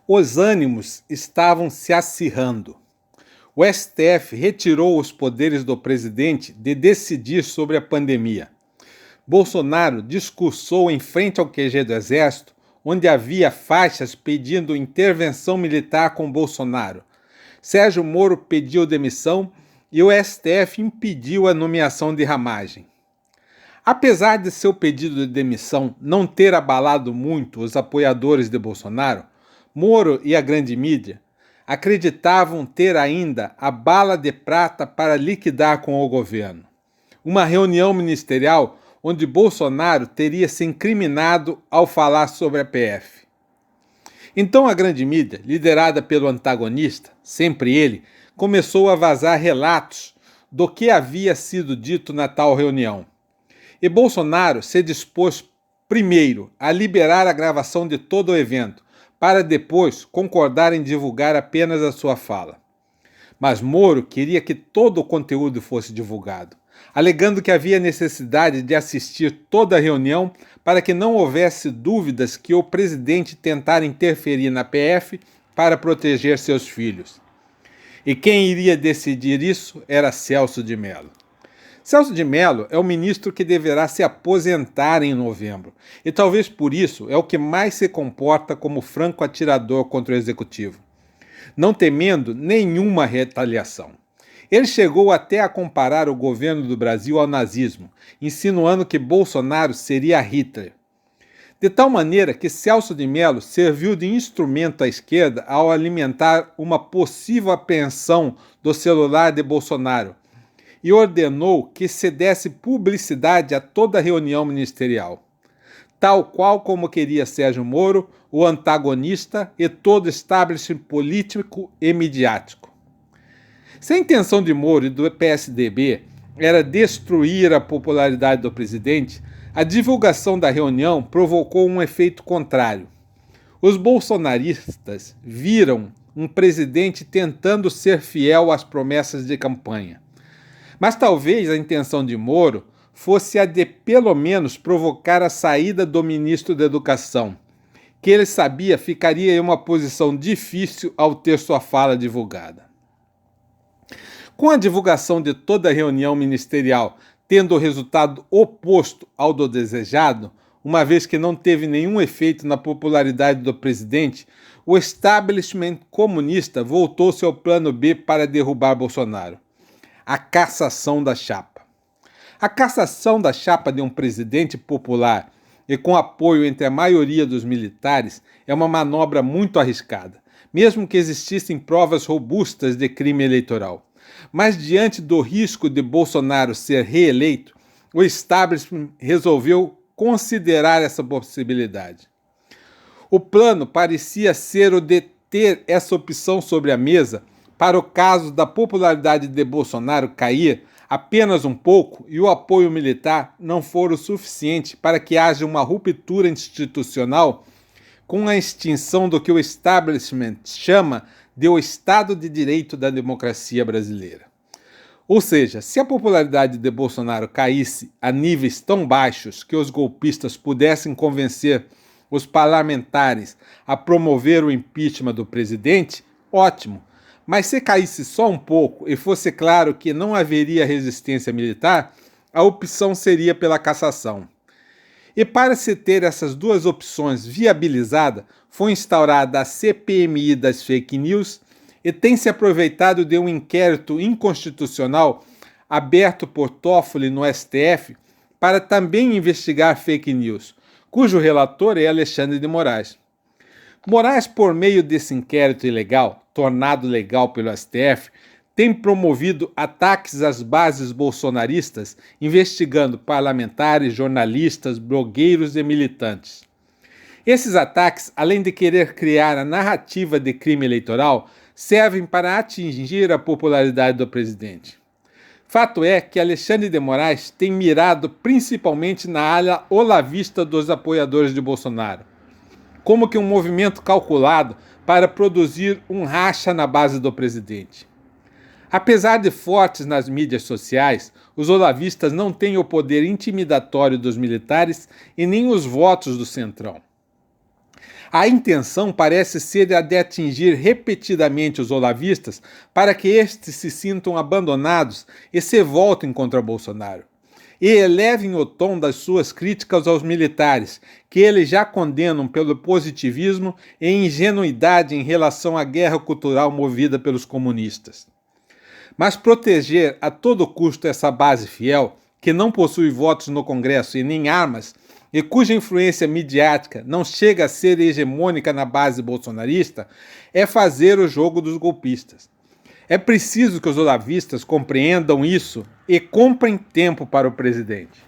Os ânimos estavam se acirrando. O STF retirou os poderes do presidente de decidir sobre a pandemia. Bolsonaro discursou em frente ao QG do Exército, onde havia faixas pedindo intervenção militar com Bolsonaro. Sérgio Moro pediu demissão e o STF impediu a nomeação de Ramagem. Apesar de seu pedido de demissão não ter abalado muito os apoiadores de Bolsonaro, Moro e a grande mídia acreditavam ter ainda a bala de prata para liquidar com o governo. Uma reunião ministerial onde Bolsonaro teria se incriminado ao falar sobre a PF. Então a grande mídia, liderada pelo antagonista, sempre ele, começou a vazar relatos do que havia sido dito na tal reunião. E Bolsonaro se dispôs primeiro a liberar a gravação de todo o evento, para depois concordar em divulgar apenas a sua fala. Mas Moro queria que todo o conteúdo fosse divulgado, alegando que havia necessidade de assistir toda a reunião para que não houvesse dúvidas que o presidente tentara interferir na PF para proteger seus filhos. E quem iria decidir isso era Celso de Mello. Celso de Mello é o ministro que deverá se aposentar em novembro, e talvez por isso é o que mais se comporta como franco atirador contra o executivo, não temendo nenhuma retaliação. Ele chegou até a comparar o governo do Brasil ao nazismo, insinuando que Bolsonaro seria Hitler. De tal maneira que Celso de Mello serviu de instrumento à esquerda ao alimentar uma possível apreensão do celular de Bolsonaro, e ordenou que se desse publicidade a toda a reunião ministerial, tal qual como queria Sérgio Moro, o antagonista e todo o establishment político e midiático. Se a intenção de Moro e do PSDB era destruir a popularidade do presidente, a divulgação da reunião provocou um efeito contrário. Os bolsonaristas viram um presidente tentando ser fiel às promessas de campanha. Mas talvez a intenção de Moro fosse a de, pelo menos, provocar a saída do ministro da Educação, que ele sabia ficaria em uma posição difícil ao ter sua fala divulgada. Com a divulgação de toda a reunião ministerial tendo o resultado oposto ao do desejado, uma vez que não teve nenhum efeito na popularidade do presidente, o establishment comunista voltou-se ao plano B para derrubar Bolsonaro: a cassação da chapa. A cassação da chapa de um presidente popular e com apoio entre a maioria dos militares é uma manobra muito arriscada, mesmo que existissem provas robustas de crime eleitoral. Mas diante do risco de Bolsonaro ser reeleito, o establishment resolveu considerar essa possibilidade. O plano parecia ser o de ter essa opção sobre a mesa para o caso da popularidade de Bolsonaro cair apenas um pouco e o apoio militar não for o suficiente para que haja uma ruptura institucional com a extinção do que o establishment chama de o Estado de Direito da democracia brasileira. Ou seja, se a popularidade de Bolsonaro caísse a níveis tão baixos que os golpistas pudessem convencer os parlamentares a promover o impeachment do presidente, ótimo. Mas se caísse só um pouco e fosse claro que não haveria resistência militar, a opção seria pela cassação. E para se ter essas duas opções viabilizadas, foi instaurada a CPMI das fake news e tem se aproveitado de um inquérito inconstitucional aberto por Toffoli no STF para também investigar fake news, cujo relator é Alexandre de Moraes. Moraes, por meio desse inquérito ilegal, tornado legal pelo STF, tem promovido ataques às bases bolsonaristas, investigando parlamentares, jornalistas, blogueiros e militantes. Esses ataques, além de querer criar a narrativa de crime eleitoral, servem para atingir a popularidade do presidente. Fato é que Alexandre de Moraes tem mirado principalmente na ala olavista dos apoiadores de Bolsonaro, como que um movimento calculado para produzir um racha na base do presidente. Apesar de fortes nas mídias sociais, os olavistas não têm o poder intimidatório dos militares e nem os votos do Centrão. A intenção parece ser a de atingir repetidamente os olavistas para que estes se sintam abandonados e se voltem contra Bolsonaro. E elevem o tom das suas críticas aos militares, que eles já condenam pelo positivismo e ingenuidade em relação à guerra cultural movida pelos comunistas. Mas proteger a todo custo essa base fiel, que não possui votos no Congresso e nem armas, e cuja influência midiática não chega a ser hegemônica na base bolsonarista, é fazer o jogo dos golpistas. É preciso que os olavistas compreendam isso e comprem tempo para o presidente.